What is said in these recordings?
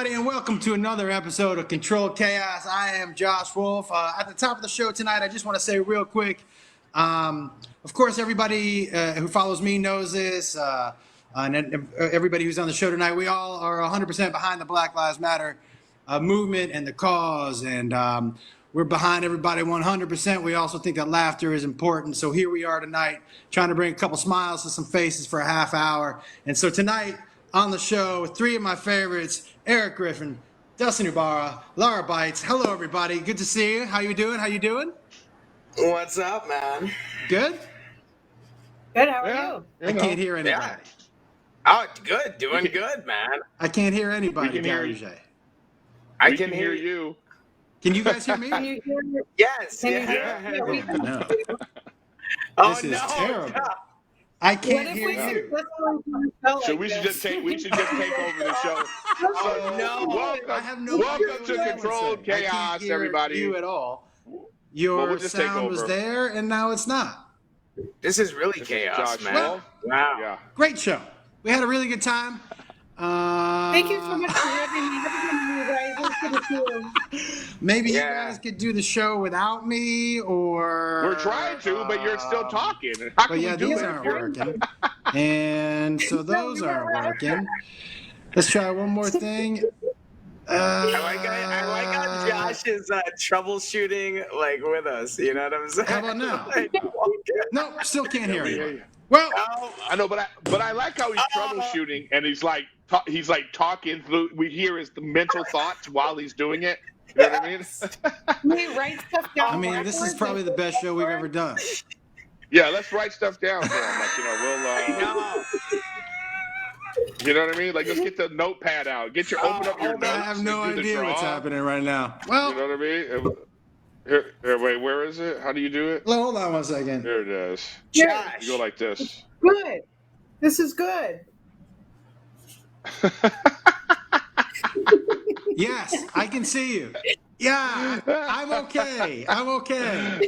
everybody, and welcome to another episode of Controlled Chaos. I am Josh Wolf. At the top of the show tonight, I just want to say real quick, of course, everybody who follows me knows this, and everybody who's on the show tonight, we all are 100% behind the Black Lives Matter movement and the cause, and we're behind everybody 100%. We also think that laughter is important, so here we are tonight trying to bring a couple smiles to some faces for a half hour. And so tonight on the show, three of my favorites, Erik Griffin, Dustin Ybarra, Lara Beitz. Hello, everybody. Good to see you. How you doing? What's up, man? Good? Good, how are you? I can't hear anybody. Yeah. Oh, good. Doing good, man. I can't hear anybody. We can hear you. I can hear you. Can you guys hear me? Can you hear me? Yes. Can you Yeah. hear me? Yeah, we can. No. Oh, This is no. terrible. No. I What can't if hear we you. So we should just take over the show. Oh, no. I have no Welcome idea to what you're Controlled saying. I can't Chaos, hear everybody. You at all. Your we'll just take sound was over. there, and now it's not. This is really This is chaos, Josh man. Wolf. Wow. Yeah. Great show. We had a really good time. Thank you so much for having me. You guys. It's good to see you. Maybe Yeah. you guys could do the show without me, or We're trying to, but you're still talking. How But can yeah, we do these it? aren't working, and so those aren't working. Let's try one more thing. I like how Josh is troubleshooting like with us. You know what I'm saying? How about now? Like, No, still can't hear we hear you. you. Well, oh, I know, but I like how he's troubleshooting, and he's like talking through. We hear his mental thoughts while he's doing it. You know what I mean? We write stuff down. I mean, this is probably the best show we've ever done. Yeah, let's write stuff down for him. Like, no. you know what I mean? Like, let's get the notepad out. Open up your notes. I have no and do the idea what's draw. happening right now. You Well, know what I mean? Here, wait, where is it? How do you do it? hold on one second. There it is. Josh. You go like this. Good. This is good. Yes, I can see you. Yeah, I'm okay. I'm okay.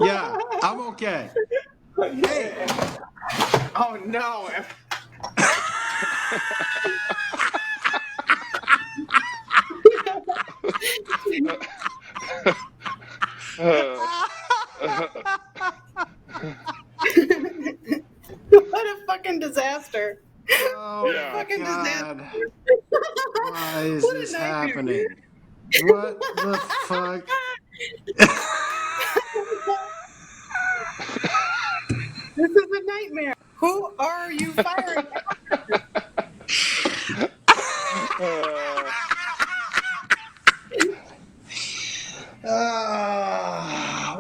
Yeah, I'm okay. Hey, Oh no. What a fucking disaster. oh Yeah. my Fucking God. disaster. Why is What a this nightmare. happening? What the fuck? This is a nightmare. Who are you firing?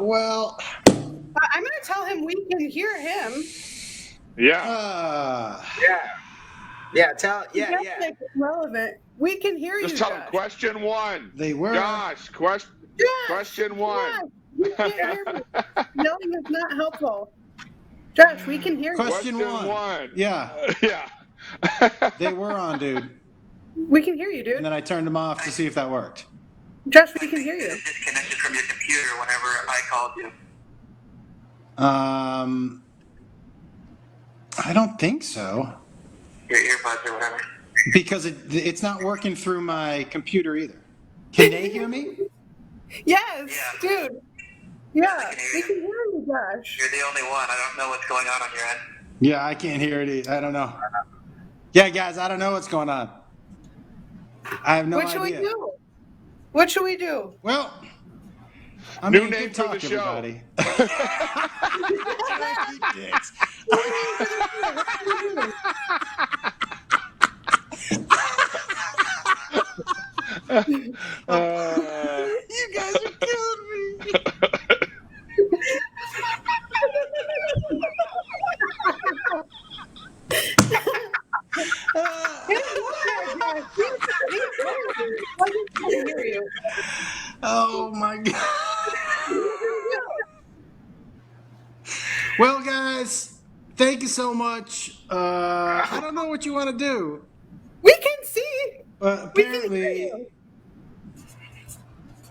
Well, I'm going to tell him we can hear him. Yeah. Yeah. Tell. Yeah. That's Yeah. like relevant. We can hear Just you, tell him Josh. question one. they were. Josh, Josh, question one. Josh, we can't hear you. Yelling is not helpful. Josh, we can hear you. Question one. Yeah, Yeah. they were on, dude. We can hear you, And dude. then I turned them off to see if that worked. Josh, we can hear you. Disconnected from your computer whenever I called you. I don't think so. Your earbuds or whatever. Because it's not working through my computer either. Can they hear me? Yes, Yeah. dude. Yeah, I can hear we you. can hear you, Josh. You're the only one. I don't know what's going on your end. Yeah, I can't hear it. I don't know. Yeah, guys, I don't know what's going on. I have no What should idea. we do? What should we do? Well, I New mean, name good for talk, the show. everybody. You dicks. You guys are killing me. Oh my God. Well, guys, thank you so much. I don't know what you want to do, We can see. but We can hear apparently you.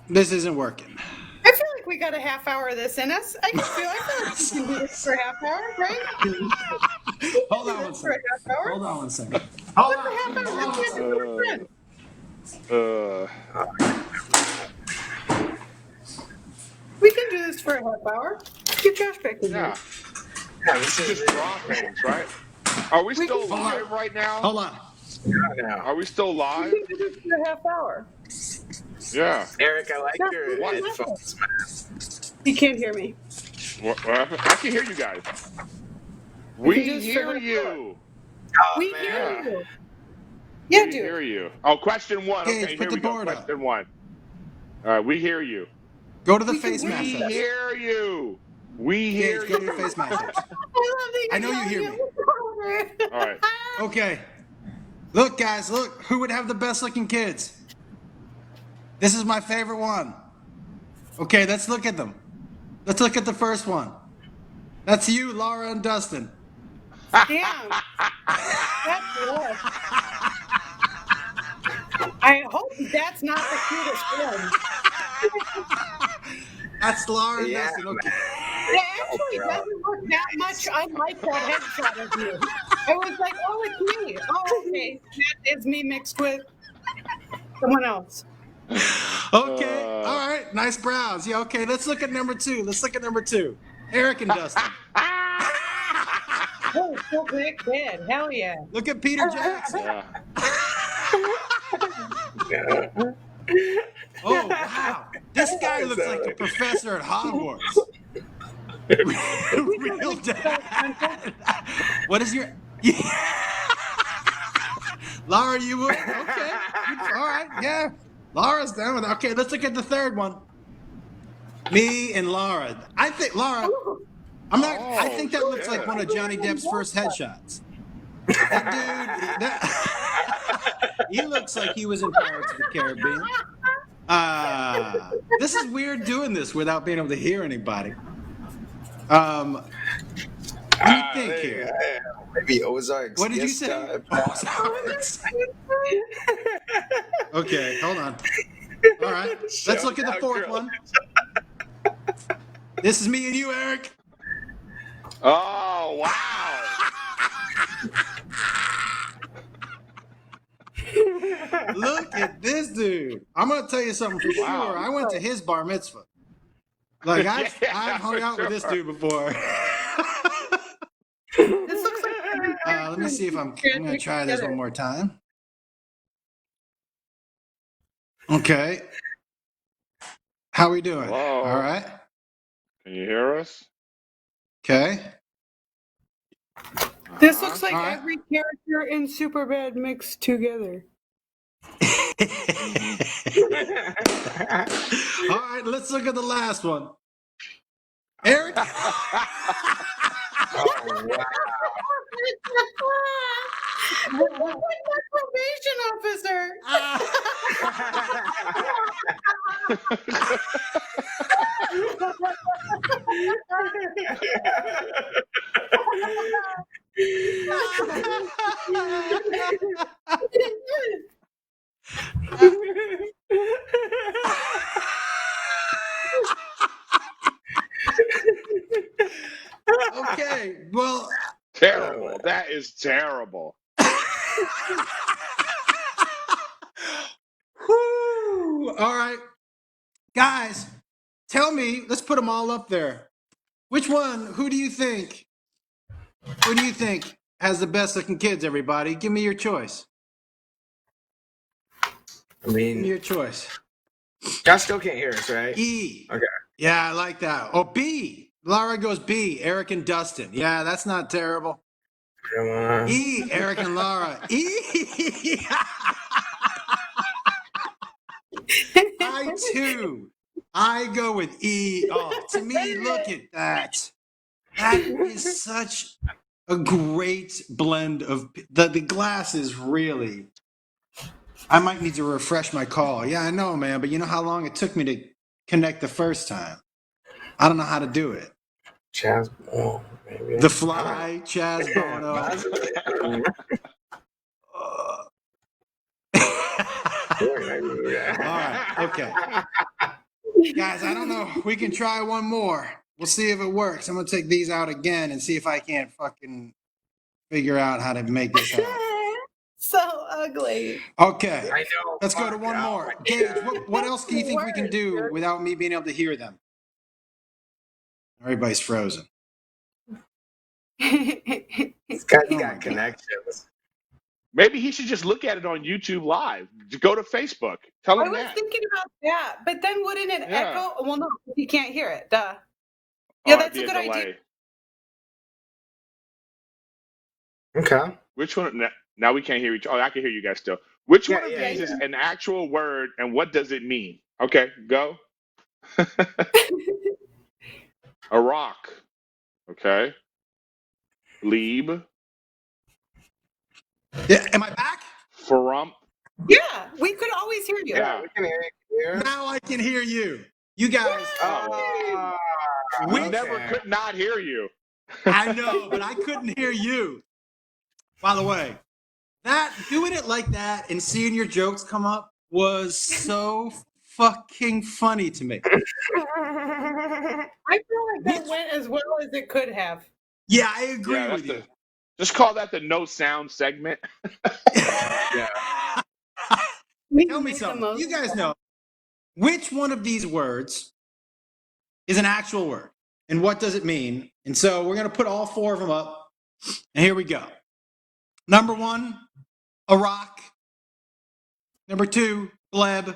this isn't working. I feel like we got a half hour of this in us. I feel like we can do this for a half hour, right? Hold on one For a second. half hour? Hold on one second. Hold on. For a half hour. Let's do it for a friend. We can do this for a half hour. Get Josh back in Yeah. here. This is just draw things, right? Are we still live right now? Hold on. Are we still We live? can do this for a half hour. Yeah. Eric, I like your What? headphones, man. You can't hear me. What happened? I can hear you guys. We can We do this for hear half hour. you. Oh, We man. hear you. Yeah, We hear dude. you. Oh, question one. Gage, Okay, put here the we go. board up. Question one. All right, we hear you. Go to the We can face hear mask. We you. hear you. We hear Gage, go to your you. face mask. I love that I know you hear yelling me. at me. All right. Okay. Look, guys, look. Who would have the best looking kids? This is my favorite one. Okay, let's look at them. Let's look at the first one. That's you, Lara and Dustin. Damn. That's rough. I hope that's not the cutest one. That's Lara and Yeah, Dustin. Okay. It actually doesn't look that much unlike that headshot of you. I was like, oh, it's me. Oh, okay. That is me mixed with someone else. Okay. All right. Nice brows. Yeah. Okay. Let's look at number two. Erik and Dustin. Oh, so big kid. Hell yeah. Look at Peter Jackson. Yeah. Oh wow. This guy looks like a professor at Hogwarts. Real dad. What is your? Yeah. Lara, you would? Okay. All right. Yeah. Lara's down with it. Okay, let's look at the third one. Me and Lara. I think Lara. I'm not. I think that looks like one of Johnny Depp's first headshots. That dude. He looks like he was in Pirates of the Caribbean. This is weird doing this without being able to hear anybody. What do you think here? Maybe Ozarks. What did you Yes, say? God. Ozarks. Okay, hold on. All right, let's look at the fourth one. This is me and you, Erik. Oh, wow. Look at this dude. I'm gonna tell you something for Wow. sure. I went to his bar mitzvah. Like I've hung out with this dude before. This looks like. Let me see if I'm gonna try this one more time. Okay. How we doing? Hello? All right. Can you hear us? Okay. This looks like All right. every character in Superbad mixed together. All right, let's look at the last one. Erik. Look like my probation officer. Okay, well, Terrible. That is terrible. whew. All right, guys, tell me. Let's put them all up there. Which one? Who do you think? Who do you think has the best looking kids? Everybody, give me your choice. I Give me mean, your choice. Josh still can't hear us, right? E. Okay. Yeah, I like that. Oh, B. Lara goes B. Erik and Dustin. Yeah, that's not terrible. Come on. E. Erik and Lara. E. I go with E. Oh, to me, look at that. That is such a great blend of the glass is really. I might need to refresh my call. Yeah, I know, man, but you know how long it took me to connect the first time. I don't know how to do it. Chaz, oh, maybe. The Fly, Chaz Bono. All right, okay. Guys, I don't know. We can try one more. We'll see if it works. I'm gonna take these out again and see if I can't fucking figure out how to make this happen. So ugly. Okay. I know. Let's go to one more. Gage, what else do you think we can do without me being able to hear them? Everybody's frozen. This guy's Oh my got God. connections. Maybe he should just look at it on YouTube Live. Go to Facebook. Tell I him was that. thinking about that, but then wouldn't it Yeah. echo? Well, no, you can't hear it. Duh. Yeah, that's a it'd good be idea. delay. Okay. Which one? Now we can't hear each. Oh, I can hear you guys still. Which Yeah, one of yeah, these is yeah. an actual word, and what does it mean? Okay, go. A rock. Okay. Leeb. Yeah, am I back? Frump. Yeah, we could always hear you. Yeah. We can hear you here. Now I can hear you. You guys, We Okay. never could not hear you. I know, but I couldn't hear you. By the way, that doing it like that and seeing your jokes come up was so fucking funny to me. I feel like that went as well as it could have. Yeah, I agree Yeah, with you. Just call that the no sound segment. We Tell me made the something. most You guys know which one of these words is an actual word and what does it mean? And so we're going to put all four of them up. And here we go. Number one, a rock. Number two, bleb.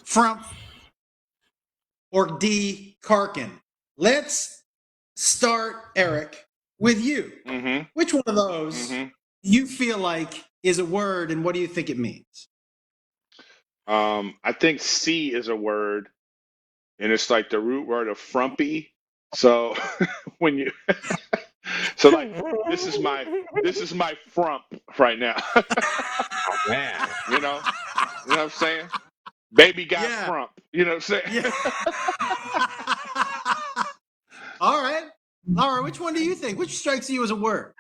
Frump. Or D, Karkin. Let's start, Eric, with you. Mm-hmm. Which one of those Mm-hmm. you feel like is a word and what do you think it means? I think C is a word, and it's like the root word of frumpy. So when you, so like this is my frump right now. Oh, man. You know what I'm saying? Baby got Yeah. frump. You know what I'm saying? Yeah. All right. Lara, which one do you think? Which strikes you as a word?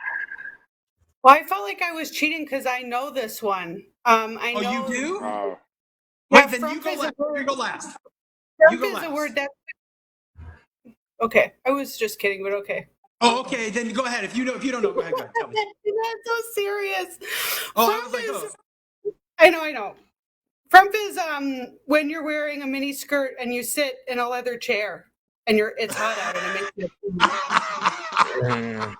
Well, I felt like I was cheating because I know this one. I Oh, know. you do? Oh, Wait, Yeah, then you frump go is a last. word. You go last. Frump go is a last. word that. Okay, I was just kidding, but okay. Oh, okay. Then go ahead. If you don't know, go ahead. Go ahead. Tell me. That's so serious. Oh, I Frump was like, is. oh. I know. Frump is when you're wearing a mini skirt and you sit in a leather chair and it's hot out and it makes you.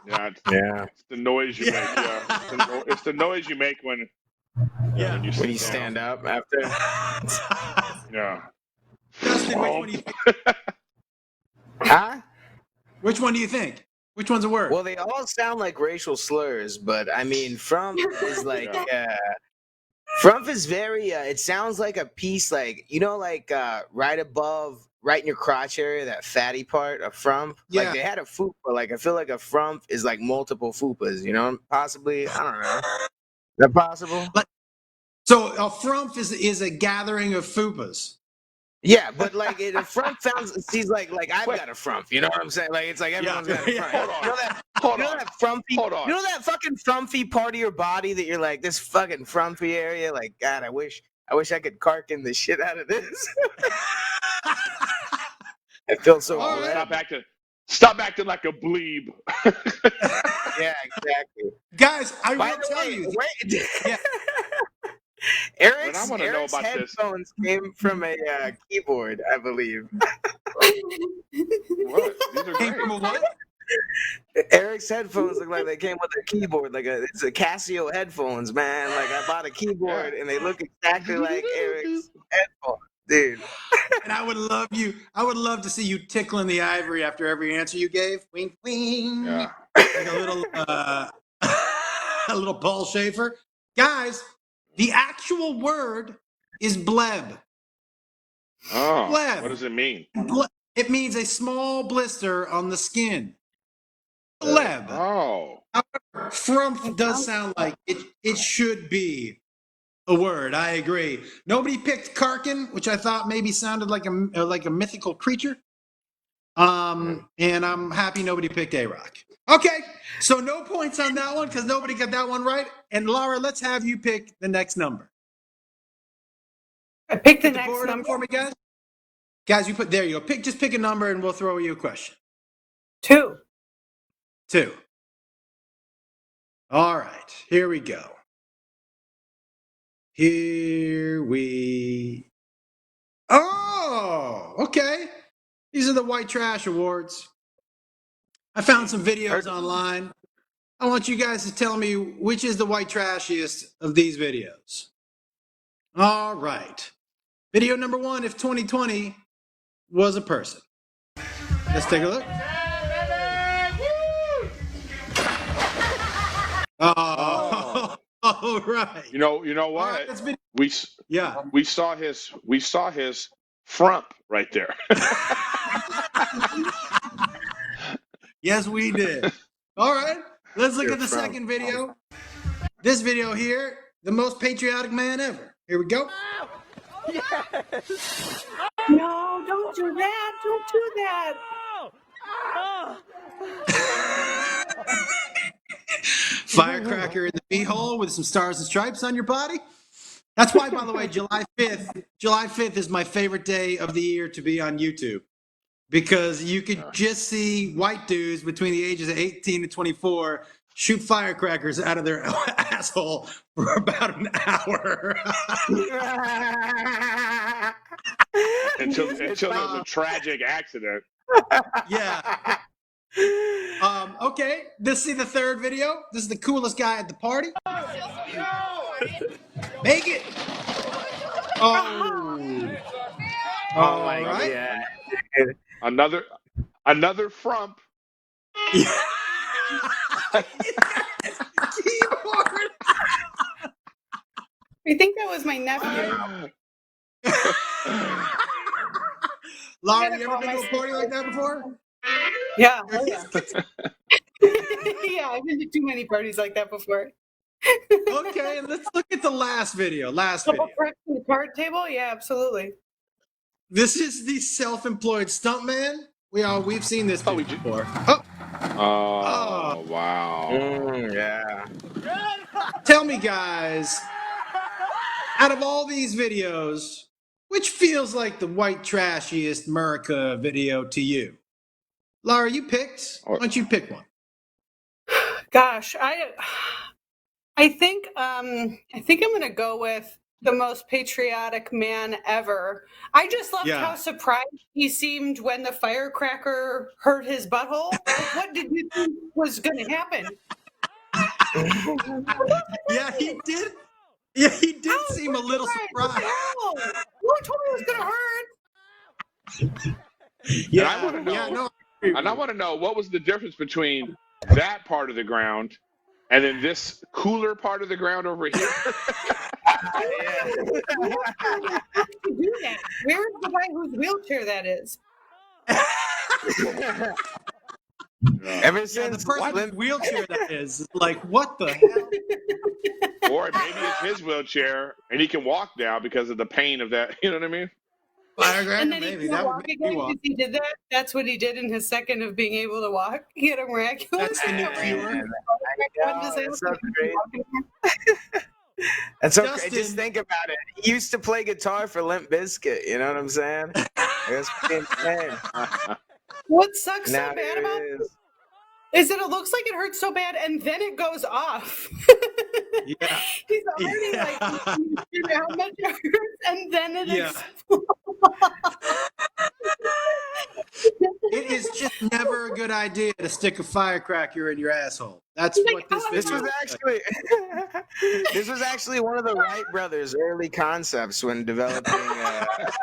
yeah. Yeah. It's the noise you make. Yeah. It's the noise you make when Yeah. you, When you stand up after. Yeah. Dustin, which one do you think? Huh? Which one do you think? Which one's a word? Well, they all sound like racial slurs, but I mean, frump is like, frump is very, it sounds like a piece, like, like right above, right in your crotch area, that fatty part of frump. Yeah. Like they had a fupa, like I feel like a frump is like multiple fupas, possibly, I don't know. Is that possible? So a frump is a gathering of fupas. Yeah, but like a frump sounds, she's like I've got a frump, you know what I'm saying? Like it's like everyone's got a frump. Yeah. Hold You know on. that frumpy, Hold on. you know that fucking frumpy part of your body that you're like, this fucking frumpy area, like, God, I wish I could Karkin the shit out of this. I feel so All right. glad. Stop acting like a bleeb. Yeah, exactly. Guys, I By will the tell way, you. wait. Yeah. Eric's, wanna know Eric's about this. headphones came from a keyboard, I believe. What? These are Came great. from a what? Eric's headphones look like they came with a keyboard, it's a Casio headphones, man. Like I bought a keyboard and they look exactly like Eric's headphones, dude. And I would love to see you tickling the ivory after every answer you gave. Wink, wink. Yeah. Like a little, a little Paul Schaefer. Guys, the actual word is bleb. Oh, Bleb. what does it mean? It means a small blister on the skin. Bleb. Oh. Frump does sound like it should be a word. I agree. Nobody picked Karkin, which I thought maybe sounded like a mythical creature. And I'm happy nobody picked A-Rock. Okay, so no points on that one because nobody got that one right. And Lara, let's have you pick the next number. I picked the Put the next board up number. for me, guys. Guys, there you go. Just pick a number and we'll throw you a question. 2. 2. All right, here we go. Oh, okay. These are the White Trash Awards. I found some videos online. I want you guys to tell me which is the white trashiest of these videos. All right. Video number 1, if 2020 was a person. Let's take a look. Oh, all right. You know All right, what? that's been, We yeah. we saw his frump right there. Yes, we did. All right, let's look Your at the frump. second video. This video here, the most patriotic man ever. Here we go. No, don't do that. Don't do that. Firecracker in the bee-hole with some stars and stripes on your body. That's why, by the way, July 5th is my favorite day of the year to be on YouTube, because you could just see white dudes between the ages of 18 and 24 shoot firecrackers out of their asshole for about an hour. until there was a tragic accident. Yeah. Okay, let's see the third video. This is the coolest guy at the party. Make it. Oh. Oh my All right. God. Another frump. Keyboard. I think that was my nephew. Lara, you ever been to a party like that before? Yeah. Oh, yeah. Yeah, I've been to too many parties like that before. Okay, let's look at the last video. Couple cracks in the card table? Yeah, absolutely. This is the self-employed stuntman. We've seen this we before. Oh, wow. Yeah. Tell me, guys, out of all these videos, which feels like the white trashiest America video to you? Lara, you picked. Why don't you pick one? Gosh, I think I'm gonna go with the most patriotic man ever. I just loved how surprised he seemed when the firecracker hurt his butthole. Like, what did you think was gonna happen? Yeah, he did. Yeah, he did seem a little surprised. No, who told me it was gonna hurt? Yeah, I want to know. And I want to know what was the difference between that part of the ground and then this cooler part of the ground over here. Do that. Where is the guy whose wheelchair that is? Ever Yeah, since the person in the wheelchair that is like, what the hell? Or maybe it's his wheelchair and he can walk now because of the pain of that. You know what I mean? Firecracker, And then maybe he that would walk make me again walk. because he did that. That's what he did in his second of being able to walk. He had a miraculous. That's the new cure. That's so great. That's so Dustin. great. Just think about it. He used to play guitar for Limp Bizkit. You know what I'm saying? That's pretty insane. What sucks Now so bad here about it it is that it looks like it hurts so bad and then it goes off. Yeah. He's already like how much it hurts and then it explodes. It is just never a good idea to stick a firecracker in your asshole. That's Like, what this oh, video This was is. actually this was actually one of the Wright brothers' early concepts when developing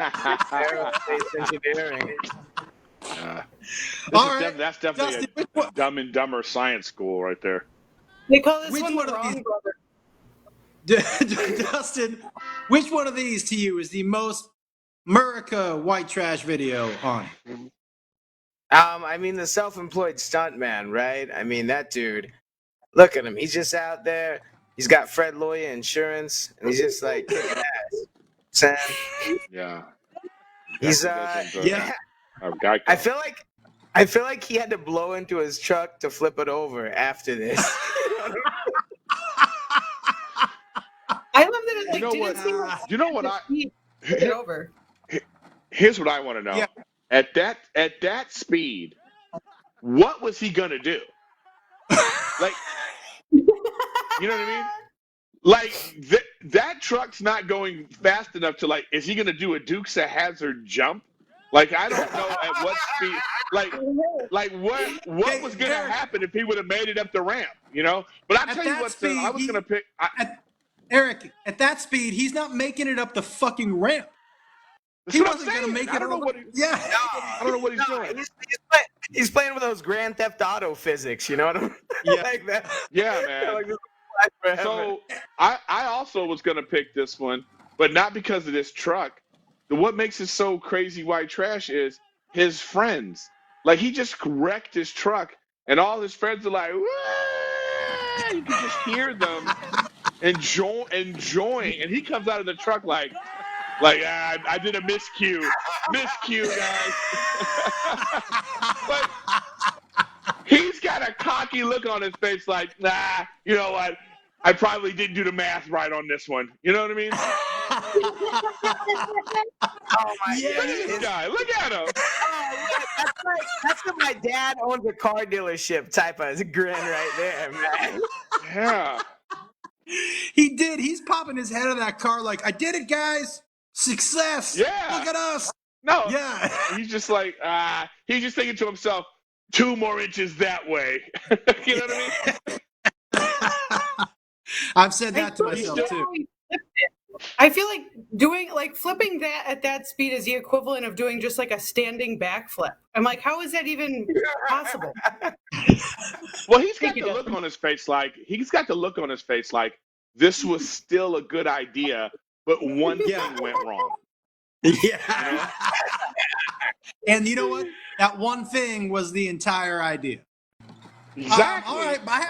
aerospace engineering. All right, That's definitely Dustin, a Dumb and Dumber science school right there. They call this Which one one the of wrong these- brother. Dustin, which one of these to you is the most America white trash video on? I mean, the self-employed stuntman, right? I mean, that dude. Look at him. He's just out there. He's got Fred Lawyer insurance, and he's just like kicking ass. Sam. Yeah. He's Yeah. Geico. I feel like he had to blow into his truck to flip it over after this. I love that it like You know didn't what? seem like You know what I? flip it over. Here's what I want to know. Yeah. At that speed, what was he gonna do? Like, you know what I mean? Like that truck's not going fast enough to like. Is he gonna do a Dukes of Hazzard jump? Like, I don't know at what speed. Like what was gonna happen if he would have made it up the ramp? You know. But I tell you what, speed, I was gonna pick. Eric, at that speed, he's not making it up the fucking ramp. He wasn't going to make it. I don't know what. Yeah. I don't know what he's doing. He's playing with those Grand Theft Auto physics. You know what I mean? Yeah. Like that. Yeah, man. Like, So I also was gonna pick this one, but not because of this truck. What makes it so crazy white trash is his friends. Like, he just wrecked his truck, and all his friends are like, "Wah!" You can just hear them enjoying, and he comes out of the truck like I did a miscue, guys. But he's got a cocky look on his face, like, nah, you know what? I probably didn't do the math right on this one. You know what I mean? Oh my Look at this guy. Look at him. That's what my dad owns a car dealership type of grin right there, man. Yeah. He did. He's popping his head out of that car like, I did it, guys. Success. Yeah. Look at us. No. Yeah. He's just like, he's just thinking to himself, 2 more inches that way. You know what I mean? I've said that to myself too. I feel like flipping that at that speed is the equivalent of doing just like a standing backflip. I'm like, how is that even possible? Well, he's got the look on his face like this was still a good idea, but one thing went wrong. Yeah. And you know what? That one thing was the entire idea. Exactly. All right, but I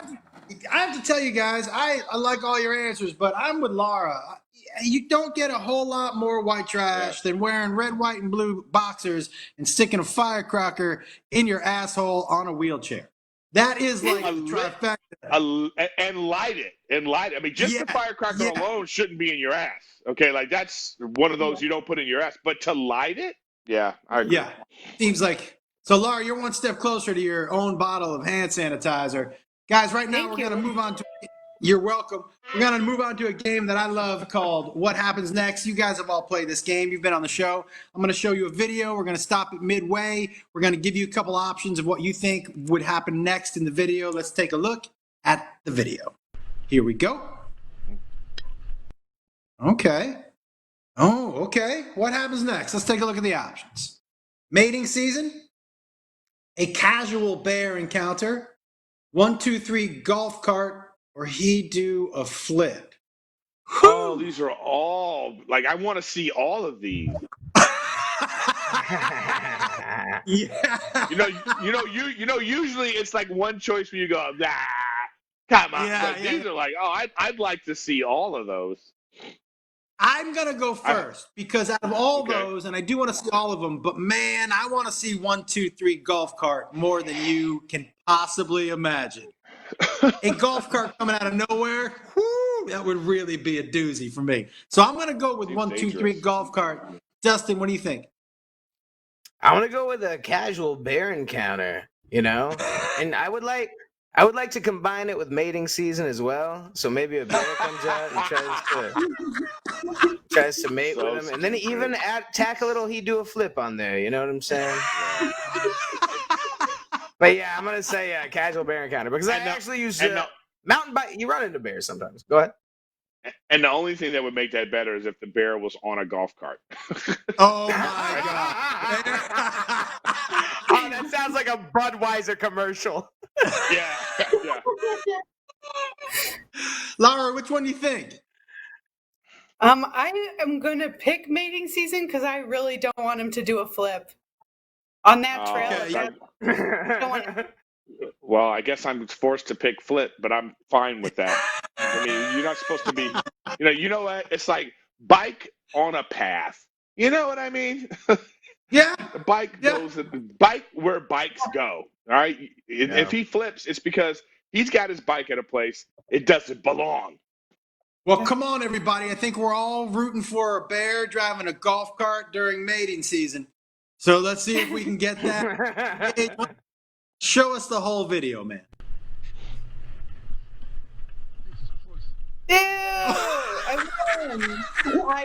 have to tell you guys, I like all your answers, but I'm with Lara. You don't get a whole lot more white trash than wearing red, white, and blue boxers and sticking a firecracker in your asshole on a wheelchair. That is like a trifecta. And light it. I mean, just the firecracker alone shouldn't be in your ass. Okay, like, that's one of those you don't put in your ass. But to light it, I agree. Yeah, seems like. So, Lara, you're one step closer to your own bottle of hand sanitizer. Guys, right now we're going to move on to. You're welcome. We're going to move on to a game that I love called What Happens Next. You guys have all played this game. You've been on the show. I'm going to show you a video. We're going to stop it midway. We're going to give you a couple options of what you think would happen next in the video. Let's take a look at the video. Here we go. Okay. Oh, okay. What happens next? Let's take a look at the options. Mating season, a casual bear encounter, 1, 2, 3 golf cart, or he do a flip. Oh, these are all like, I want to see all of these. Yeah. Usually it's like one choice where you go, nah, come on. But these are like, I'd like to see all of those. I'm going to go first because out of all those, and I do want to see all of them, but man, I want to see 1, 2, 3 golf cart more than you can possibly imagine. A golf cart coming out of nowhere, whoo, that would really be a doozy for me. So I'm going to go with 1, 2, 3 golf cart. Dustin, what do you think? I want to go with a casual bear encounter, and I would like to combine it with mating season as well. So maybe a bear comes out and tries to mate with him, and then even tack a little he do a flip on there. You know what I'm saying? But yeah, I'm gonna say casual bear encounter because I actually use mountain bike. You run into bears sometimes. Go ahead. And the only thing that would make that better is if the bear was on a golf cart. Oh my God! Oh, that sounds like a Budweiser commercial. Yeah. Lara, which one do you think? I am gonna pick mating season because I really don't want him to do a flip on that trail. Well, I guess I'm forced to pick flip, but I'm fine with that. I mean, you're not supposed to be, you know what? It's like bike on a path. You know what I mean? Yeah. The bike goes, bike where bikes go. All right. If he flips, it's because he's got his bike at a place it doesn't belong. Well, come on, everybody. I think we're all rooting for a bear driving a golf cart during mating season. So let's see if we can get that. Hey, show us the whole video, man. Ew! I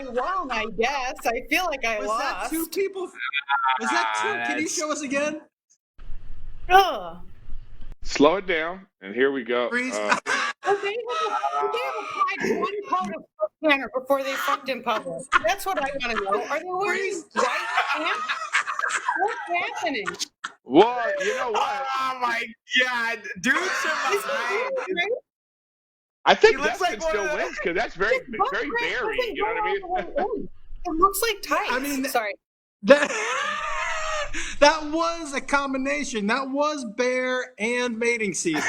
won, I guess. I feel like I Was lost. that two people? Was that two? Can you show us again? Ugh. Slow it down, and here we go. Freeze. They have applied one coat of foot tanner before they fucked in public. That's what I want to know. Are they wearing white pants? What's happening? Well, you know what? Oh my God, dude! I think He looks Dustin like still one of wins because that's very berry. You know what I mean? It looks like tights. I mean, sorry. That was a combination. That was bear and mating season.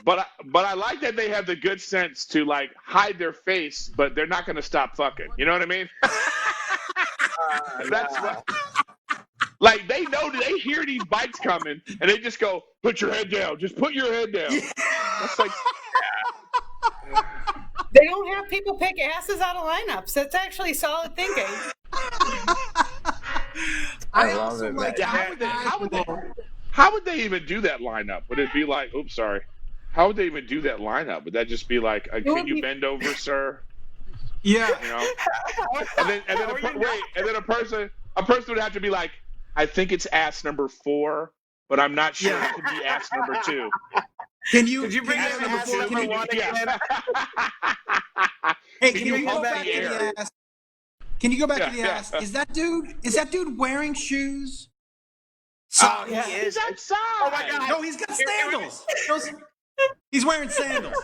But I like that they have the good sense to like hide their face, but they're not going to stop fucking. You know what I mean? That's what. Like they know, they hear these bites coming, and they just go, "Put your head down. Just put your head down." That's like. They don't have people pick asses out of lineups. That's actually solid thinking. I love also it, like man. How would they even do that lineup? Would it be like, oops, sorry. How would they even do that lineup? Would that just be like, can you bend over, sir? Yeah. You know? And then a person would have to be like, I think it's ass number 4, but I'm not sure it could be ass number 2. Can you bring can in you- ass number can you- 1 again? Hey, Can can you you go hold back the to air? the ass? Can you go back to the Yeah, ass? yeah. Is that dude wearing shoes? Oh, he is. He's outside. Oh my God. No, he's got sandals. He's wearing sandals.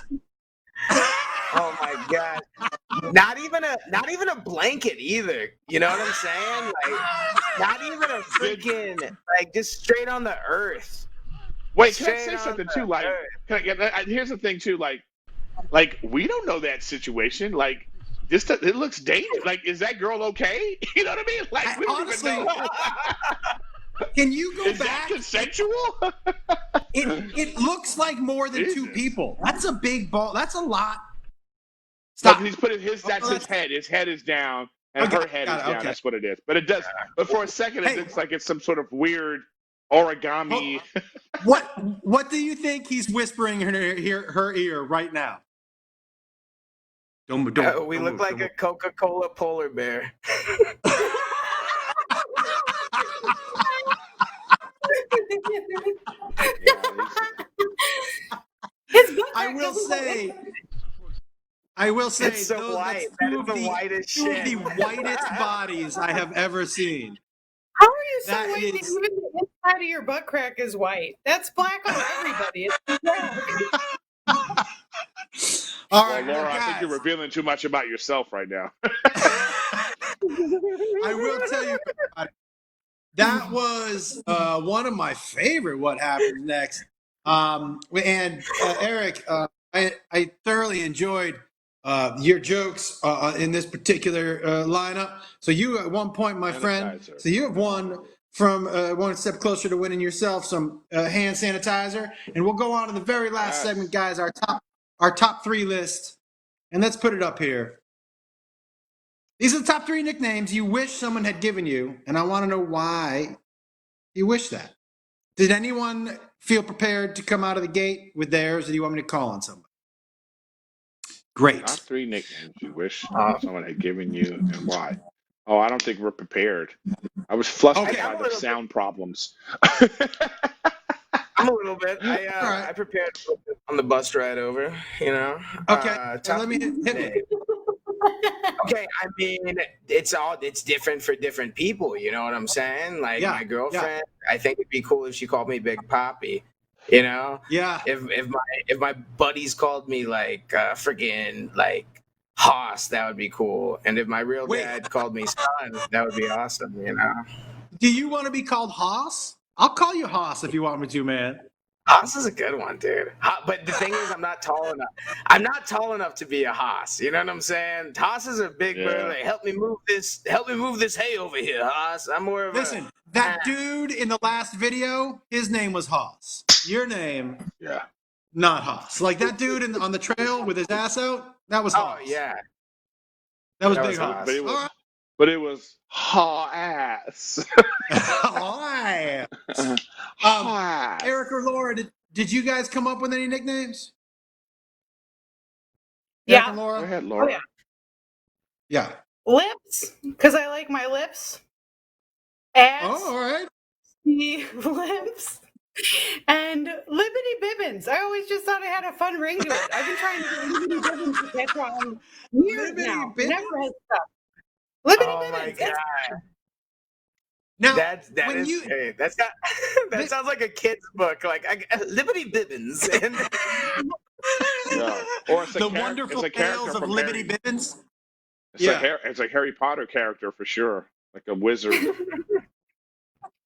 Oh my God. Not even a blanket either. You know what I'm saying? Like not even a freaking like just straight on the earth. Wait, can I Straight say on something the too? Like, earth. here's the thing too. Like we don't know that situation. Like, it looks dangerous. Like, is that girl okay? You know what I mean? Like, we don't Honestly, even know. Can you go Is that back? consensual? It looks like more than two Jesus. people. That's a big ball. That's a lot. Stop. Stop. He's putting that's his head. His head is down, and Okay, her head is got it, down. okay. That's what it is. But it does. But for a second, it Hey. looks like it's some sort of weird origami. What do you think he's whispering in her ear right now? Don't We look move, like don't a move. Coca-Cola polar bear. I will say, It's so white. That is the whitest two of shit. the whitest bodies I have ever seen. How are you so That white that is- even the inside of your butt crack is white? That's black on everybody. It's black. All Well, right, Laura, I think guys, you're revealing too much about yourself right now. I will tell you, everybody, that was one of my favorite What Happens Next. And Erik, I thoroughly enjoyed your jokes in this particular lineup. So you, at one point, my friend, Sanitizer. so you have won from one step closer to winning yourself some hand sanitizer. And we'll go on to the very last Yes. segment, guys, our top 3 list. And let's put it up here. These are the top 3 nicknames you wish someone had given you, and I want to know why you wish that. Did anyone feel prepared to come out of the gate with theirs, or do you want me to call on somebody? Great. Top 3 nicknames you wish someone had given you, and why? Oh, I don't think we're prepared. I was flustered Okay. by the sound problems. I'm a little bit. All right. I prepared a little bit on the bus ride over, you know. Okay, top let me hit me. Okay, I mean, it's different for different people. You know what I'm saying? Like Yeah, my girlfriend, I think it'd be cool if she called me Big Papi. You know, Yeah. if my buddies called me like friggin' like Hoss, that would be cool. And if my real Wait. dad called me son, that would be awesome. You know, Do you want to be called Haas? I'll call you Haas if you want me to, man. Hoss is a good one, dude. But the thing is, I'm not tall enough. I'm not tall enough to be a Hoss. You know what I'm saying? Hoss is a big bird. Like, help me move this hay over here, Hoss. I'm more of Listen, that dude in the last video, his name was Haas. Your name Yeah. not Haas. Like that dude on the trail with his ass out, that was Haas. Oh yeah, That was That big was Haas. But it was, All right. but it was ass. All right. Ass. Eric or Laura, did you guys come up with any nicknames? Eric Yeah. and Go Laura? ahead, Laura. Oh, yeah. Yeah. Lips, because I like my lips. Ass, Oh, all right. lips, and Libbity Bibbins. I always just thought I had a fun ring to it. I've been trying to get Libbity Bibbins to catch on years Libbity now. Bibbins? Never has stuff. Libbity oh my Bibbins. god, Now, that when is you hey, that's not, that sounds like a kid's book. Like Liberty Bibbins. And Yeah. Or it's a the character. wonderful It's a character tales of from Libbity Harry. Bibbins. It's Yeah. it's a Harry Potter character for sure, like a wizard.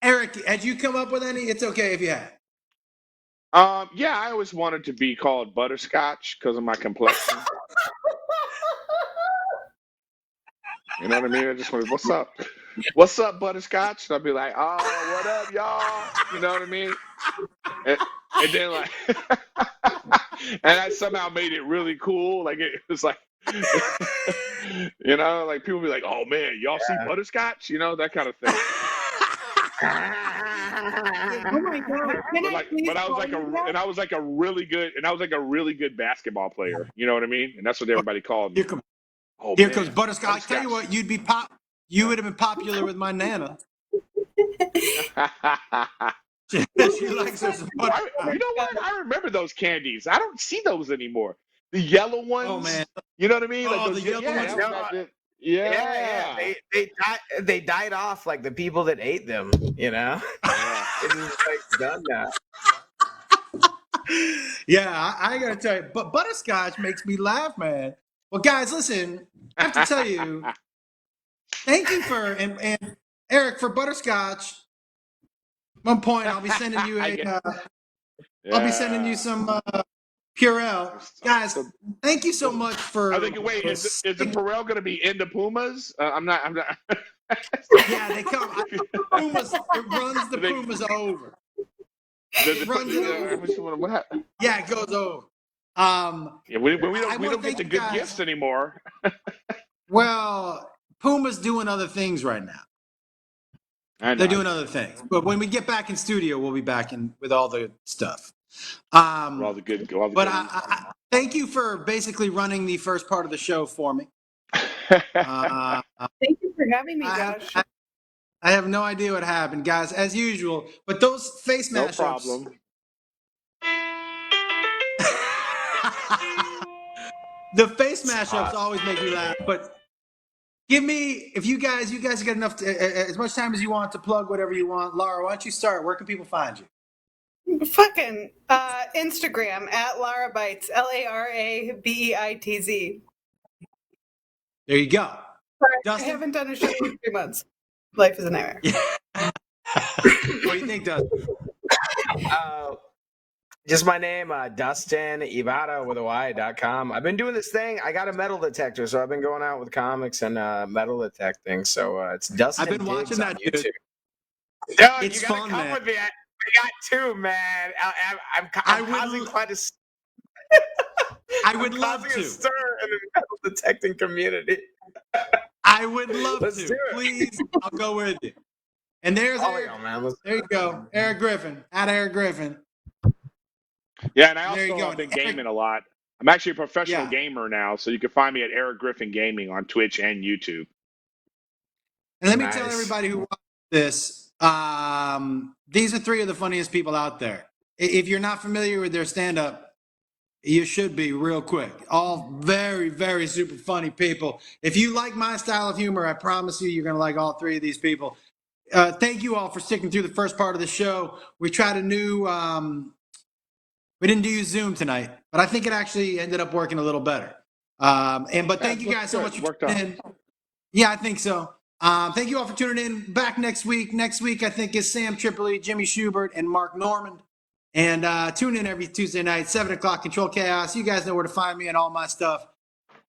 Eric, had you come up with any? It's okay if you had. Yeah, I always wanted to be called Butterscotch because of my complexion. You know what I mean? I just wanted, what's up? What's up, Butterscotch? And I'd be like, oh, what up, y'all? You know what I mean? And then like, and I somehow made it really cool. Like it was like, you know, like people be like, oh man, y'all see Butterscotch? You know, that kind of thing. Oh my god! But I was like a really good basketball player. You know what I mean? And that's what everybody called me. Here comes Butterscotch. I tell you what, you would have been popular with my Nana. She likes her some butterscotch. You know what? I remember those candies. I don't see those anymore. The yellow ones. Oh man. You know what I mean? Oh, Like those, the yellow ones. that was it. yeah. They died off like the people that ate them. You know, it's just like done now. Yeah, I gotta tell you, but butterscotch makes me laugh, man. Well, guys, listen, I have to tell you, thank you for and Eric for butterscotch. One point, I'll be sending you I'll be sending you some Purell, guys. Thank you so much for. I think. Wait, is the Purell going to be in the Pumas? I'm not. Yeah, they come. Pumas. It runs the Pumas over. It runs it over. What happened? Yeah, it goes over. Yeah, we don't get the good gifts anymore. Well, Puma's doing other things right now. They're doing other things, but when we get back in studio, we'll be back in with all the stuff. All the good. But I thank you for basically running the first part of the show for me. Thank you for having me, Josh. I have no idea what happened, guys, as usual. But those face mashups. No problem. The face mashups always make me laugh. But give me, if you guys get enough, as much time as you want to plug whatever you want. Lara, why don't you start? Where can people find you? Fucking Instagram at Lara Beitz, LARABEITZ. There you go. Sorry, Dustin? I haven't done a show in 3 months. Life is a nightmare. What do you think, Dustin? Just my name, Dustin Ybarra with a Y.com. I've been doing this thing. I got a metal detector, so I've been going out with comics and metal detecting. So it's Dustin. I've been watching Diggs that, on YouTube. dude. It's you gotta fun, come man. with me. I got two, man. I'm causing quite a. I would love causing to. a stir in the metal detecting community. I would love Let's to. do it. Please, I'll go with you. And there's Eric. Man. There you go. Erik Griffin. At Erik Griffin. Yeah, and I There you also go. have been gaming a lot. I'm actually a professional Yeah. gamer now, so you can find me at Erik Griffin Gaming on Twitch and YouTube. And let me Nice. tell everybody who watches this, these are three of the funniest people out there. If you're not familiar with their stand-up, you should be real quick. All very, very super funny people. If you like my style of humor, I promise you're going to like all three of these people. Thank you all for sticking through the first part of the show. We tried a new, we didn't use Zoom tonight, but I think it actually ended up working a little better. But thank you guys so much for tuning in. Yeah, I think so. Thank you all for tuning in. Back next week. Next week, I think, is Sam Tripoli, Jimmy Schubert, and Mark Normand. And tune in every Tuesday night, 7 o'clock, Control Chaos. You guys know where to find me and all my stuff.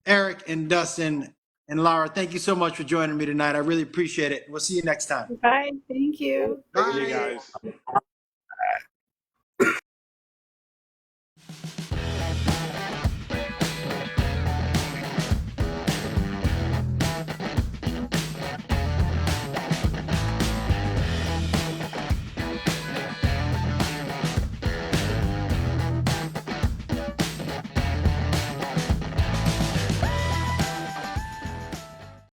Eric and Dustin and Lara, thank you so much for joining me tonight. I really appreciate it. We'll see you next time. Bye. Thank you. Bye. See you guys.